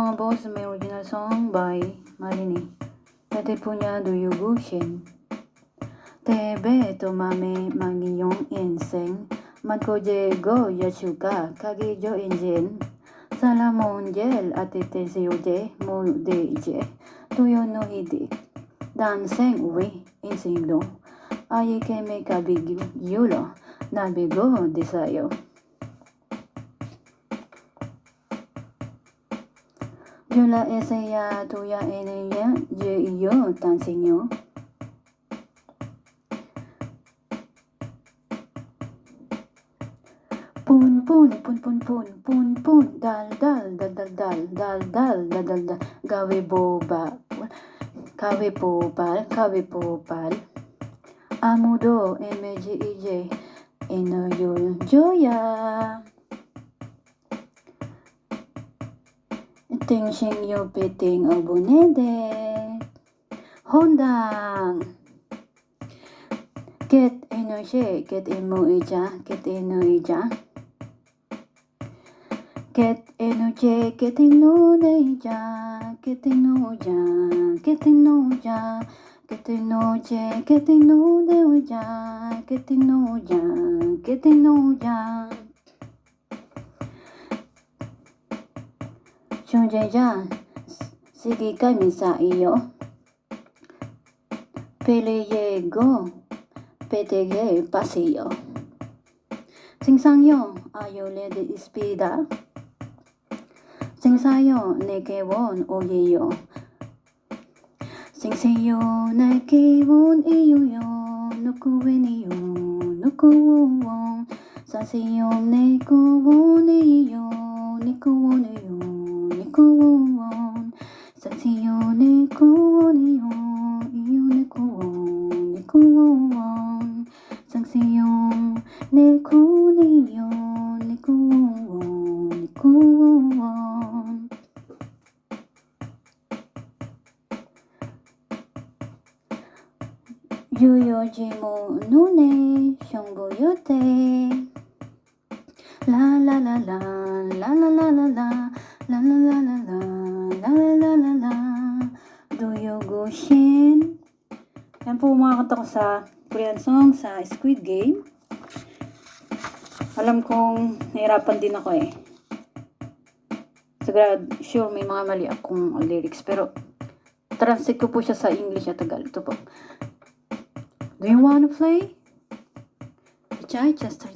mga boss, may original song by Marini. Pwede po niya Duyugushin. Tebe tomame mangiyong inseng. Mankoje go yachuka kagijo injin. Salamon jel atete seyoje mo deije. Tuyo no hidi. Danseng uwe inseng do. Ayike me kabigyu yulo. Nabigo desayo. Yula eseya tuya eneya ye iyo tansinyo. Pun pun pun pun pun pun pun dal dal dal dal dal dal dal dal dal dal gawe boba kawe popal amudo mgij enoyul joya ting shing yo peting obunede hondang get enoshe get emo ija get eno ija get enoche get eno deja get eno ja get eno ja get enoche get eno deja get eno ja get eno ja Shunjeja, sige kami sa iyo. Peleyego, petege pasiyo. Singsangyo, ayole de ispida. Singsayo, nekewon oyeyo. Singseyo, nekewon iyoyo. Nukuwen iyo, nukuwon. Saseyo, nekewon iyo, nekewon iyo. Nikuwon, saksiyo nikuwon iyo nikuwon, saksiyo nikuwon iyo nikuwon. Yuyojimu nune shongoyote. La la la la la la la la la la la la la la la la la la Duyugushin. Yan po mga kanta ko sa Korean song sa Squid Game. Alam kong nahirapan din ako eh. Sigurado, sure may mga mali akong lyrics. Pero translate ko po siya sa English at Tagalog. Ito po. Do you wanna play? The Chichester.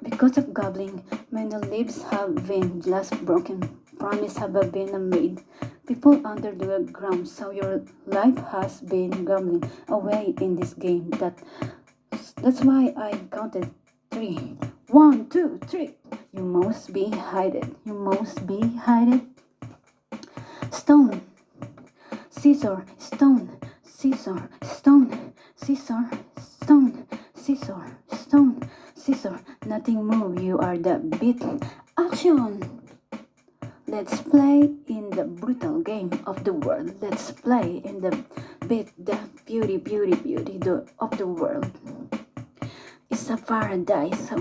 Because of gobbling, many lives have been glass broken, promise have been made. People under the ground, so your life has been gambling away in this game. That's why I counted 3. 1, 2, 3. You must be hidden. Stone, scissor, stone, scissor, stone, scissor, stone, scissor, stone. Scissor, nothing move, you are the beat. Action! Let's play in the brutal game of the world. Let's play in the beat, the beauty of the world. It's a paradise,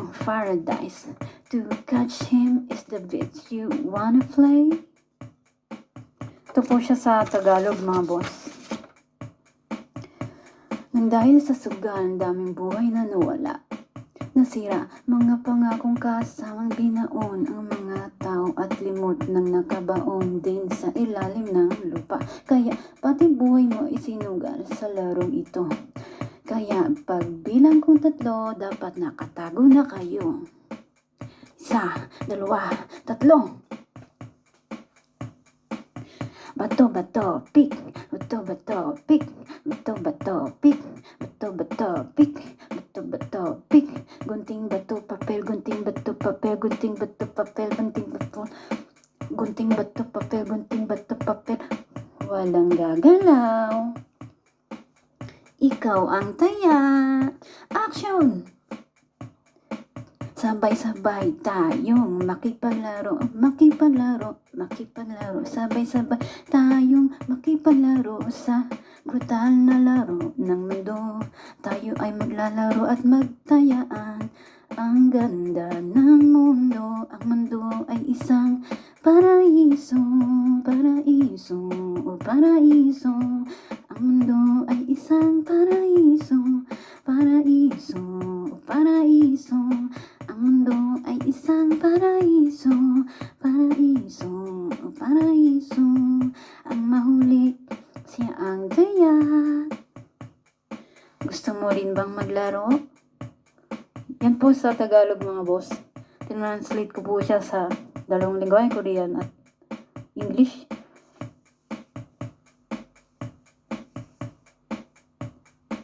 To catch him is the beat. You wanna play? Ito po siya sa Tagalog, mga boss. Nang dahil sa sugal, daming buhay na nawala. Nasira, mga pangakong kasamang binaon ang mga tao at limot nang nakabaon din sa ilalim ng lupa. Kaya pati buhay mo isinugal sa larong ito. Kaya pagbilang kong 3, dapat nakatago na kayo. 1, 2, 3. Bato, pick. Bato, pick. Bato, pick. Pick. Gunting bato, papel. Gunting bato, papel. Gunting bato, papel. Walang gagalaw. Ikaw ang taya. Action! Sabay-sabay tayong makipaglaro. Sabay-sabay tayong makipaglaro sa brutal na laro ng mundo. Tayo ay maglalaro at magtayaan. Ang ganda ng mundo, ang mundo ay isang paraiso, paraiso, o paraiso. Ang mundo ay isang paraiso, paraiso, o paraiso. Ang mundo ay isang paraiso, paraiso, o paraiso. Ang mahuli, siya ang gaya. Gusto mo rin bang maglaro? Yan po sa Tagalog mga boss. Tinranslate ko po siya sa dalawang lingwahe, Korean at English.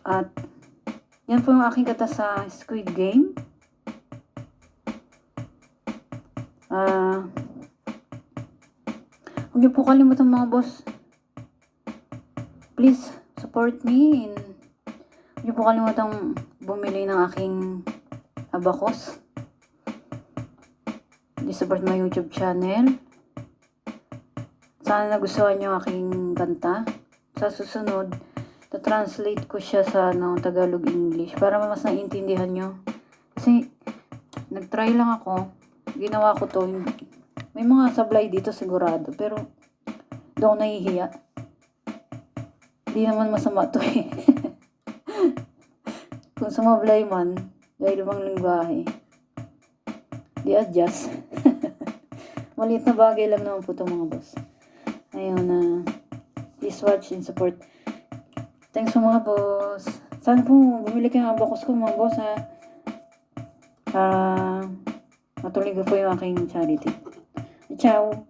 At yan po yung aking kata sa Squid Game. Huwag niyo po kalimutan mga boss. Please support me and huwag niyo po kalimutan bumili ng aking abacus. Please support my YouTube channel. Sana nagustuhan niyo aking kanta. Sa susunod, translate ko siya sa Tagalog English para mas naiintindihan nyo. Kasi nagtry lang ako. Ginawa ko to. May mga sablay dito sigurado. Pero doon ako nahihiya. Hindi naman masama to eh. Kung sumablay man, dahil ibang lingwahe, di adjust. Maliit na bagay lang naman po ito mga boss. Ayun na. Please watch and support. Thanks po mga boss. Sana po bumili kayo ng abacus ko mga boss ha. Matuloy ko po yung aking charity. Ciao!